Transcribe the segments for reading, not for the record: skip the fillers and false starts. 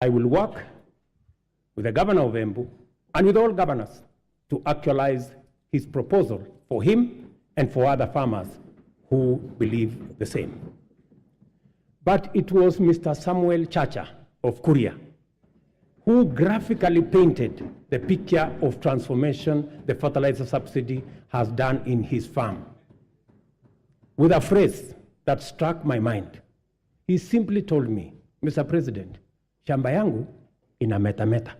I will work with the governor of Embu and with all governors to actualize his proposal for him and for other farmers who believe the same. But it was Mr. Samuel Chacha of Kuria who graphically painted the picture of transformation the fertilizer subsidy has done in his farm with a phrase that struck my mind. He simply told me, Mr. President, shamba yangu ina meta.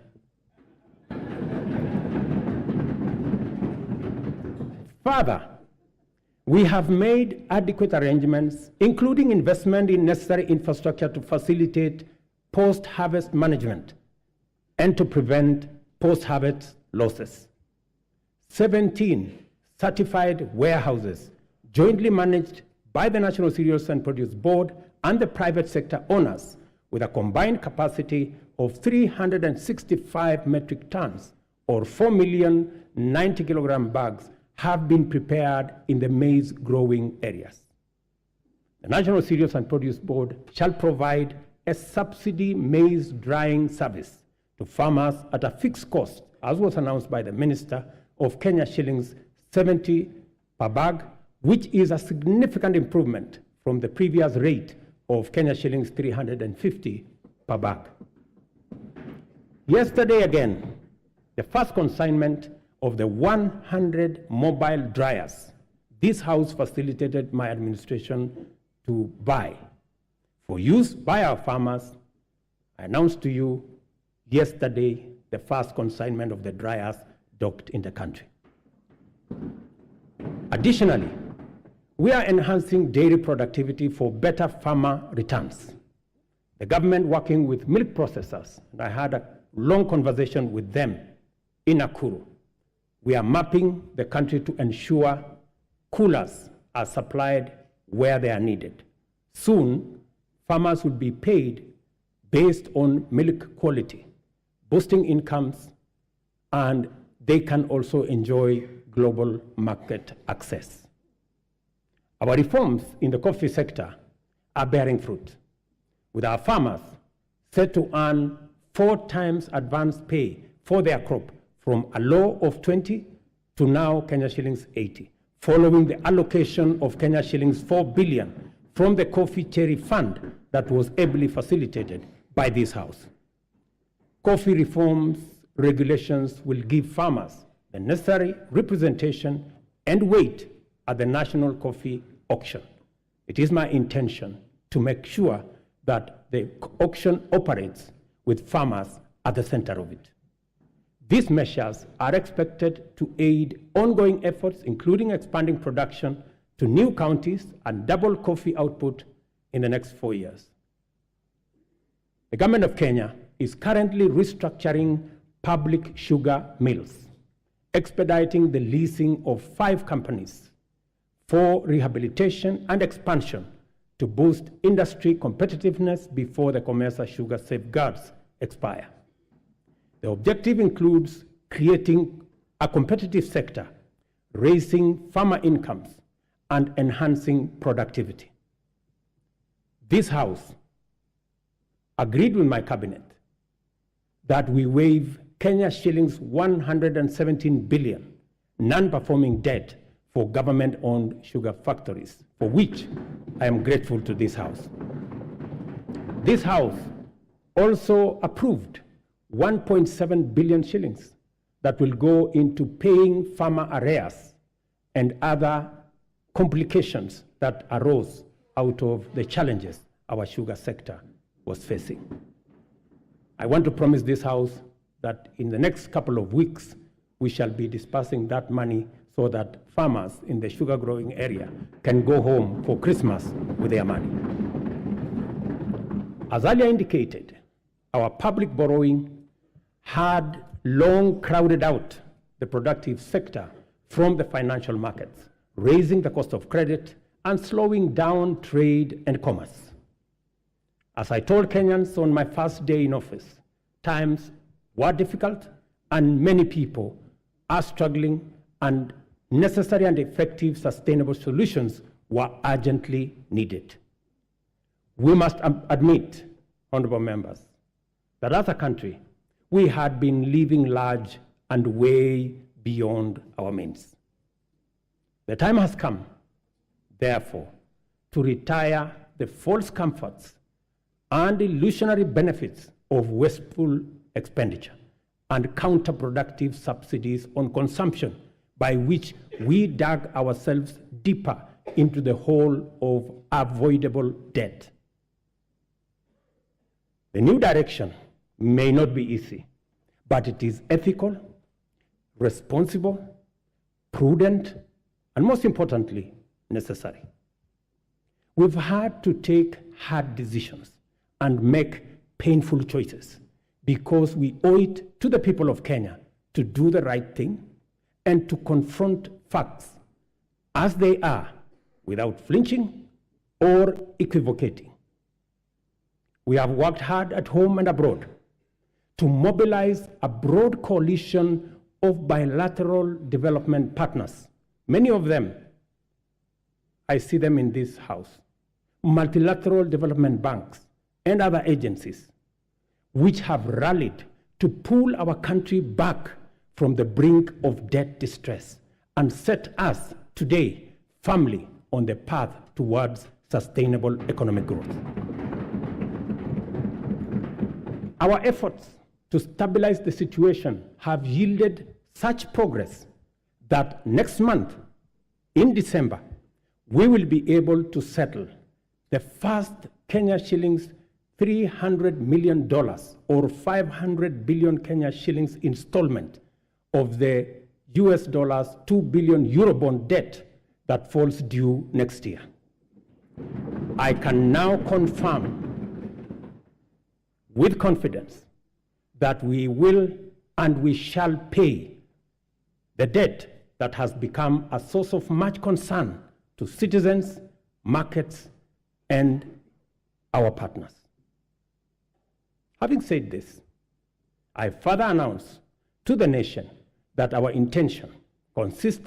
Further, we have made adequate arrangements, including investment in necessary infrastructure to facilitate post-harvest management and to prevent post-harvest losses. 17 certified warehouses jointly managed by the National Cereals and Produce Board and the private sector owners with a combined capacity of 365 metric tons or 4,090,000 kilogram bags have been prepared in the maize growing areas. The National Cereals and Produce Board shall provide a subsidy maize drying service to farmers at a fixed cost, as was announced by the Minister, of Kenya shillings 70 per bag, which is a significant improvement from the previous rate of Kenya shillings 350 per bag. Yesterday again, the first consignment of the 100 mobile dryers this House facilitated my administration to buy for use by our farmers. I announced to you yesterday the first consignment of the dryers docked in the country. Additionally, we are enhancing dairy productivity for better farmer returns. The government, working with milk processors, and I had a long conversation with them in Nakuru, we are mapping the country to ensure coolers are supplied where they are needed. Soon, farmers will be paid based on milk quality, boosting incomes, and they can also enjoy global market access. Our reforms in the coffee sector are bearing fruit, with our farmers set to earn 4 times advance pay for their crop from a low of 20 to now Kenya shillings 80, following the allocation of Kenya shillings 4 billion from the Coffee Cherry Fund that was ably facilitated by this House. Coffee reforms regulations will give farmers the necessary representation and weight at the national coffee auction. It is my intention to make sure that the auction operates with farmers at the center of it. These measures are expected to aid ongoing efforts, including expanding production to new counties and double coffee output in the next 4 years. The government of Kenya is currently restructuring public sugar mills, expediting the leasing of 5 companies for rehabilitation and expansion to boost industry competitiveness before the Commercial Sugar safeguards expire. The objective includes creating a competitive sector, raising farmer incomes, and enhancing productivity. This House agreed with my cabinet that we waive Kenya shillings 117 billion non-performing debt for government-owned sugar factories, for which I am grateful to this House. This House also approved 1.7 billion shillings that will go into paying farmer arrears and other complications that arose out of the challenges our sugar sector was facing. I want to promise this House that in the next couple of weeks, we shall be dispersing that money so that farmers in the sugar growing area can go home for Christmas with their money. As earlier indicated, our public borrowing had long crowded out the productive sector from the financial markets, raising the cost of credit and slowing down trade and commerce. As I told Kenyans on my first day in office, times were difficult and many people are struggling, and necessary and effective sustainable solutions were urgently needed. We must admit, honorable members, that as a country, we had been living large and way beyond our means. The time has come, therefore, to retire the false comforts and illusionary benefits of wasteful expenditure and counterproductive subsidies on consumption, by which we dug ourselves deeper into the hole of avoidable debt. The new direction may not be easy, but it is ethical, responsible, prudent, and most importantly, necessary. We've had to take hard decisions and make painful choices because we owe it to the people of Kenya to do the right thing and to confront facts as they are without flinching or equivocating. We have worked hard at home and abroad to mobilize a broad coalition of bilateral development partners. Many of them, I see them in this house, multilateral development banks and other agencies, which have rallied to pull our country back from the brink of debt distress and set us today firmly on the path towards sustainable economic growth. Our efforts to stabilize the situation have yielded such progress that next month, in December, we will be able to settle the first Kenya shillings $300 million or 500 billion Kenya shillings installment of the US dollars 2 billion Eurobond debt that falls due next year. I can now confirm with confidence that we will and we shall pay the debt that has become a source of much concern to citizens, markets, and our partners. Having said this, I further announce to the nation that our intention, consistent